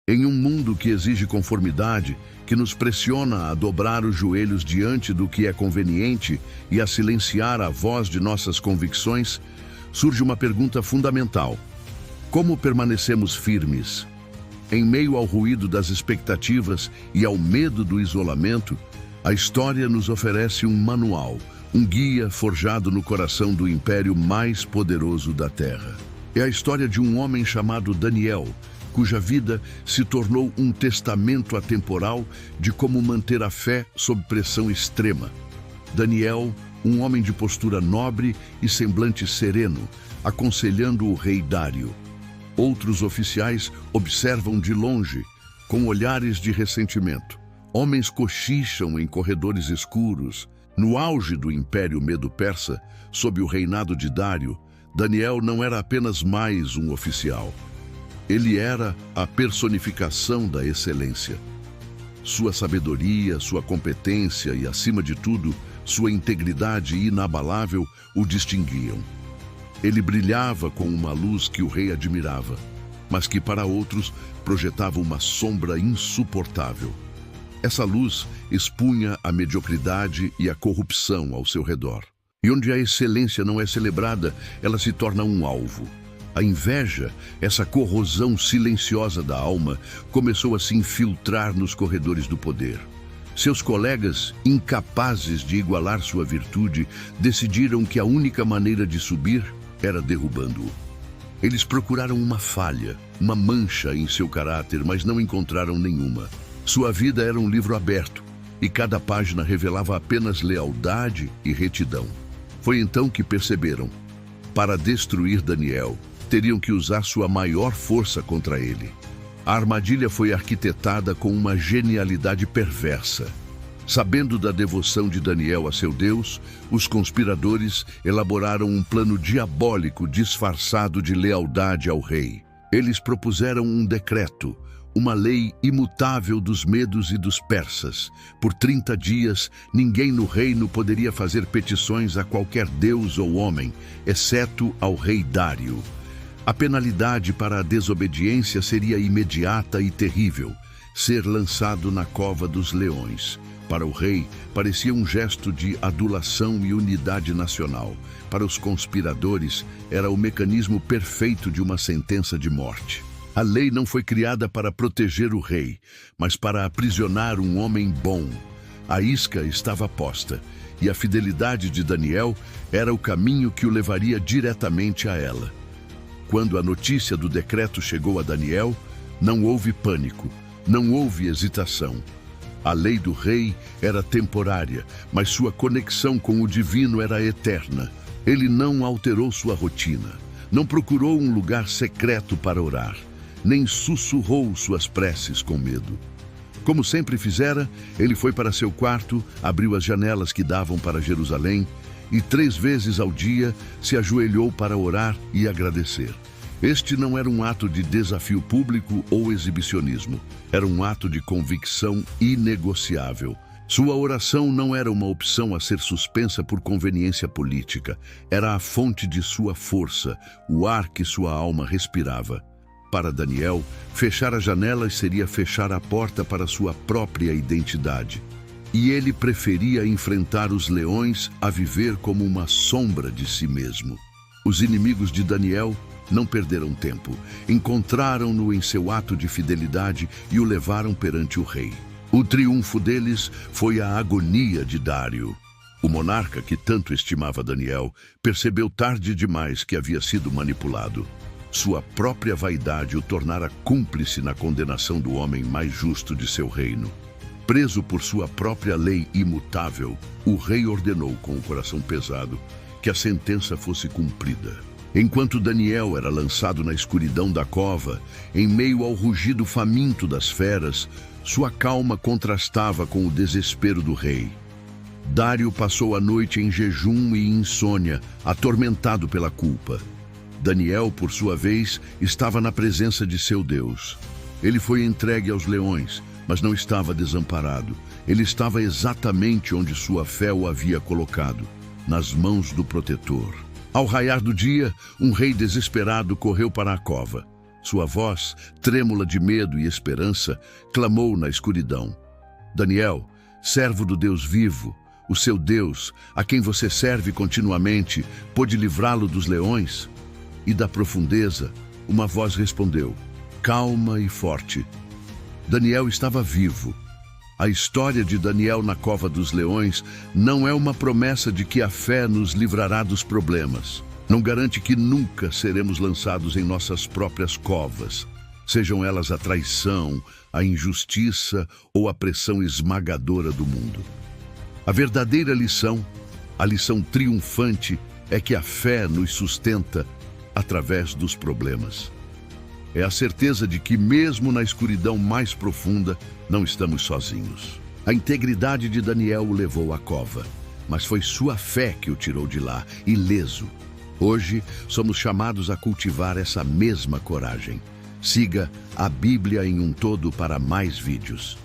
Em um mundo que exige conformidade, que nos pressiona a dobrar os joelhos diante do que é conveniente e a silenciar a voz de nossas convicções, surge uma pergunta fundamental: como permanecemos firmes? Em meio ao ruído das expectativas e ao medo do isolamento, a história nos oferece um manual, um guia forjado no coração do império mais poderoso da Terra. É a história de um homem chamado Daniel, cuja vida se tornou um testamento atemporal de como manter a fé sob pressão extrema. Daniel, um homem de postura nobre e semblante sereno, aconselhando o rei Dário. Outros oficiais observam de longe, com olhares de ressentimento. Homens cochicham em corredores escuros. No auge do Império Medo-Persa, sob o reinado de Dário, Daniel não era apenas mais um oficial. Ele era a personificação da excelência. Sua sabedoria, sua competência e, acima de tudo, sua integridade inabalável o distinguiam. Ele brilhava com uma luz que o rei admirava, mas que para outros projetava uma sombra insuportável. Essa luz expunha a mediocridade e a corrupção ao seu redor. E onde a excelência não é celebrada, ela se torna um alvo. A inveja, essa corrosão silenciosa da alma, começou a se infiltrar nos corredores do poder. Seus colegas, incapazes de igualar sua virtude, decidiram que a única maneira de subir era derrubando-o. Eles procuraram uma falha, uma mancha em seu caráter, mas não encontraram nenhuma. Sua vida era um livro aberto, e cada página revelava apenas lealdade e retidão. Foi então que perceberam: para destruir Daniel, teriam que usar sua maior força contra ele. A armadilha foi arquitetada com uma genialidade perversa. Sabendo da devoção de Daniel a seu Deus, os conspiradores elaboraram um plano diabólico disfarçado de lealdade ao rei. Eles propuseram um decreto, uma lei imutável dos medos e dos persas. Por 30 dias, ninguém no reino poderia fazer petições a qualquer deus ou homem, exceto ao rei Dário. A penalidade para a desobediência seria imediata e terrível: ser lançado na cova dos leões. Para o rei, parecia um gesto de adulação e unidade nacional. Para os conspiradores, era o mecanismo perfeito de uma sentença de morte. A lei não foi criada para proteger o rei, mas para aprisionar um homem bom. A isca estava posta, e a fidelidade de Daniel era o caminho que o levaria diretamente a ela. Quando a notícia do decreto chegou a Daniel, não houve pânico, não houve hesitação. A lei do rei era temporária, mas sua conexão com o divino era eterna. Ele não alterou sua rotina, não procurou um lugar secreto para orar, nem sussurrou suas preces com medo. Como sempre fizera, ele foi para seu quarto, abriu as janelas que davam para Jerusalém e 3 vezes ao dia se ajoelhou para orar e agradecer. Este não era um ato de desafio público ou exibicionismo. Era um ato de convicção inegociável. Sua oração não era uma opção a ser suspensa por conveniência política. Era a fonte de sua força, o ar que sua alma respirava. Para Daniel, fechar as janelas seria fechar a porta para sua própria identidade. E ele preferia enfrentar os leões a viver como uma sombra de si mesmo. Os inimigos de Daniel não perderam tempo. Encontraram-no em seu ato de fidelidade e o levaram perante o rei. O triunfo deles foi a agonia de Dário. O monarca, que tanto estimava Daniel, percebeu tarde demais que havia sido manipulado. Sua própria vaidade o tornara cúmplice na condenação do homem mais justo de seu reino. Preso por sua própria lei imutável, o rei ordenou com o coração pesado que a sentença fosse cumprida. Enquanto Daniel era lançado na escuridão da cova, em meio ao rugido faminto das feras, sua calma contrastava com o desespero do rei. Dário passou a noite em jejum e insônia, atormentado pela culpa. Daniel, por sua vez, estava na presença de seu Deus. Ele foi entregue aos leões, mas não estava desamparado. Ele estava exatamente onde sua fé o havia colocado, nas mãos do protetor. Ao raiar do dia, um rei desesperado correu para a cova. Sua voz, trêmula de medo e esperança, clamou na escuridão: Daniel, servo do Deus vivo, o seu Deus, a quem você serve continuamente, pôde livrá-lo dos leões? E da profundeza, uma voz respondeu, calma e forte. Daniel estava vivo. A história de Daniel na cova dos leões não é uma promessa de que a fé nos livrará dos problemas. Não garante que nunca seremos lançados em nossas próprias covas, sejam elas a traição, a injustiça ou a pressão esmagadora do mundo. A verdadeira lição, a lição triunfante, é que a fé nos sustenta através dos problemas. É a certeza de que, mesmo na escuridão mais profunda, não estamos sozinhos. A integridade de Daniel o levou à cova, mas foi sua fé que o tirou de lá, ileso. Hoje, somos chamados a cultivar essa mesma coragem. Siga a Bíblia em um todo para mais vídeos.